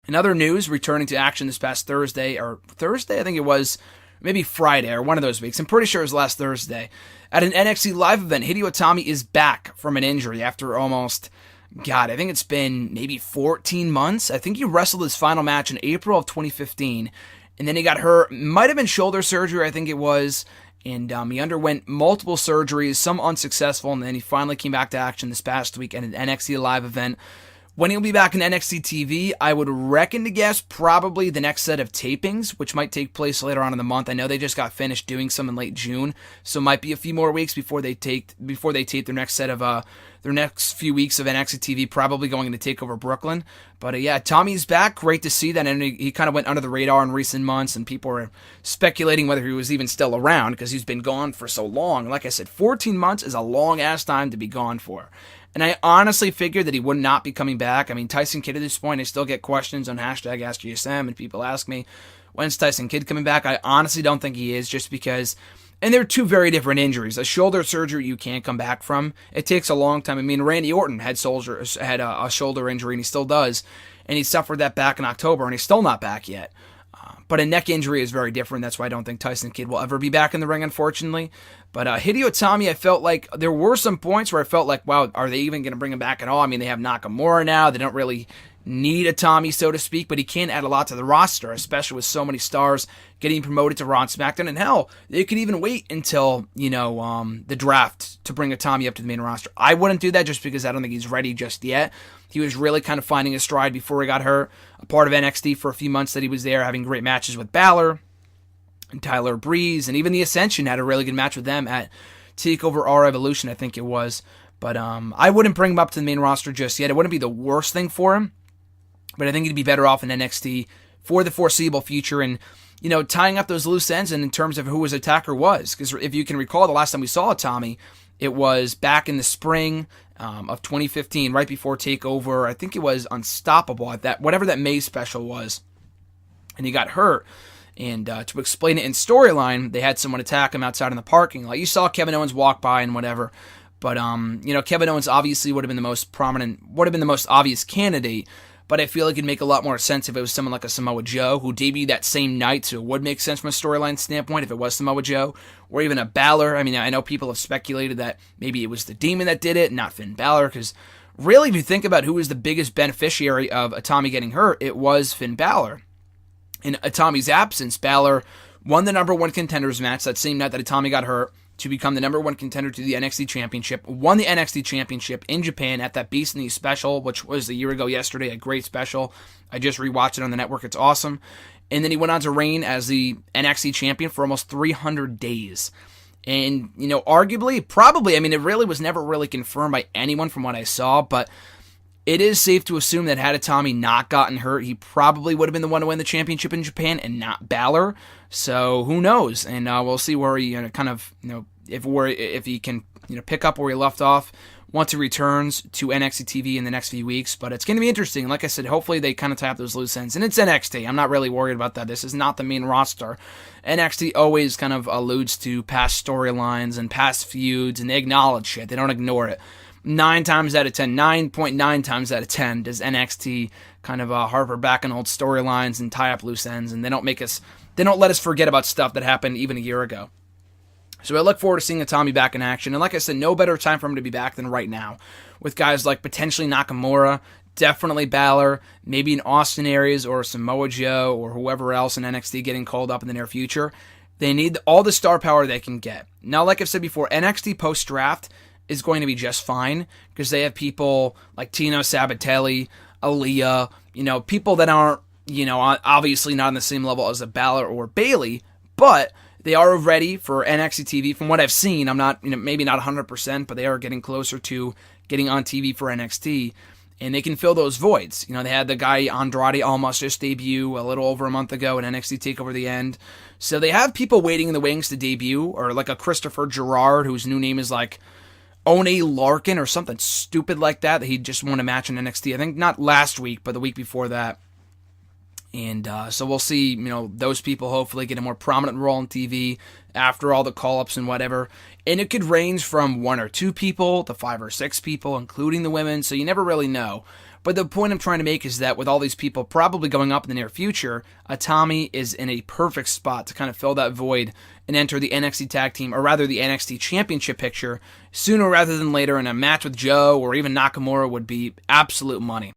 In other news, returning to action this past Thursday, I think it was, maybe Friday, or one of those weeks. I'm pretty sure it was last Thursday. At an NXT live event, Hideo Itami is back from an injury after almost, I think it's been maybe 14 months. I think he wrestled his final match in April of 2015, and then he got hurt. Might have been shoulder surgery, I think it was, and he underwent multiple surgeries, some unsuccessful, and then he finally came back to action this past week at an NXT live event. When he'll be back in NXT TV, I would reckon to guess probably the next set of tapings, which might take place later on in the month. I know they just got finished doing some in late June, so it might be a few more weeks before they tape their next set of their next few weeks of NXT TV, probably going to take over Brooklyn. But yeah, Tommy's back. Great to see that, and he kind of went under the radar in recent months, and people were speculating whether he was even still around because he's been gone for so long. Like I said, 14 months is a long ass time to be gone for. And I honestly figured that he would not be coming back. I mean, Tyson Kidd at this point, I still get questions on hashtag AskGSM, and people ask me, when's Tyson Kidd coming back? I honestly don't think he is, just because, and they're two very different injuries. A shoulder surgery you can't come back from. It takes a long time. I mean, Randy Orton had a shoulder injury, and he still does, and he suffered that back in October, and he's still not back yet. But a neck injury is very different. That's why I don't think Tyson Kidd will ever be back in the ring, unfortunately. But Hideo Itami, I felt like there were some points where I felt like, wow, are they even going to bring him back at all? I mean, they have Nakamura now. They don't really need a Tommy, so to speak, but he can add a lot to the roster, especially with so many stars getting promoted to Raw and SmackDown. And hell, they could even wait until, the draft to bring a Tommy up to the main roster. I wouldn't do that just because I don't think he's ready just yet. He was really kind of finding his stride before he got hurt. A part of NXT for a few months that he was there, having great matches with Balor and Tyler Breeze, and even the Ascension had a really good match with them at TakeOver R Evolution, I think it was. But I wouldn't bring him up to the main roster just yet. It wouldn't be the worst thing for him, but I think he'd be better off in NXT for the foreseeable future and, tying up those loose ends and in terms of who his attacker was. Because if you can recall, the last time we saw Tommy, it was back in the spring of 2015, right before TakeOver. I think it was Unstoppable at that, whatever that May special was. And he got hurt. And to explain it in storyline, they had someone attack him outside in the parking lot. You saw Kevin Owens walk by and whatever. But, Kevin Owens obviously would have been the most obvious candidate. But I feel like it'd make a lot more sense if it was someone like a Samoa Joe who debuted that same night, so it would make sense from a storyline standpoint if it was Samoa Joe, or even a Balor. I mean, I know people have speculated that maybe it was the Demon that did it, not Finn Balor, because really, if you think about who was the biggest beneficiary of Itami getting hurt, it was Finn Balor. In Itami's absence, Balor won the number one contenders match that same night that Itami got hurt to become the number one contender to the NXT Championship, won the NXT Championship in Japan at that Beast in the special, which was a year ago yesterday, a great special. I just rewatched it on the network. It's awesome. And then he went on to reign as the NXT Champion for almost 300 days. And, arguably, probably, it really was never really confirmed by anyone from what I saw, but it is safe to assume that had Itami not gotten hurt, he probably would have been the one to win the championship in Japan and not Balor. So who knows? And we'll see where he if he can pick up where he left off once he returns to NXT TV in the next few weeks. But it's going to be interesting. Like I said, hopefully they kind of tie up those loose ends. And it's NXT. I'm not really worried about that. This is not the main roster. NXT always kind of alludes to past storylines and past feuds, and they acknowledge shit. They don't ignore it. 9.9 times out of 10 does NXT kind of harbor back on old storylines and tie up loose ends, and they don't let us forget about stuff that happened even a year ago. So I look forward to seeing Itami back in action, and like I said, no better time for him to be back than right now, with guys like potentially Nakamura, definitely Balor, maybe an Austin Aries or Samoa Joe or whoever else in NXT getting called up in the near future. They need all the star power they can get. Now, like I've said before, NXT post-draft is going to be just fine because they have people like Tino Sabatelli, Aaliyah, people that aren't, obviously not on the same level as a Balor or Bayley, but they are ready for NXT TV. From what I've seen, I'm not, maybe not 100%, but they are getting closer to getting on TV for NXT, and they can fill those voids. They had the guy Andrade Almas just debut a little over a month ago in NXT TakeOver the End. So they have people waiting in the wings to debut, or like a Christopher Gerrard, whose new name is like Oney Larkin or something stupid like that he just won a match in NXT. I think not last week, but the week before that. And so we'll see, those people hopefully get a more prominent role on TV after all the call-ups and whatever. And it could range from 1 or 2 people to 5 or 6 people, including the women, so you never really know. But the point I'm trying to make is that with all these people probably going up in the near future, Itami is in a perfect spot to kind of fill that void and enter the NXT Tag Team, or rather the NXT Championship picture, sooner rather than later, in a match with Joe or even Nakamura would be absolute money.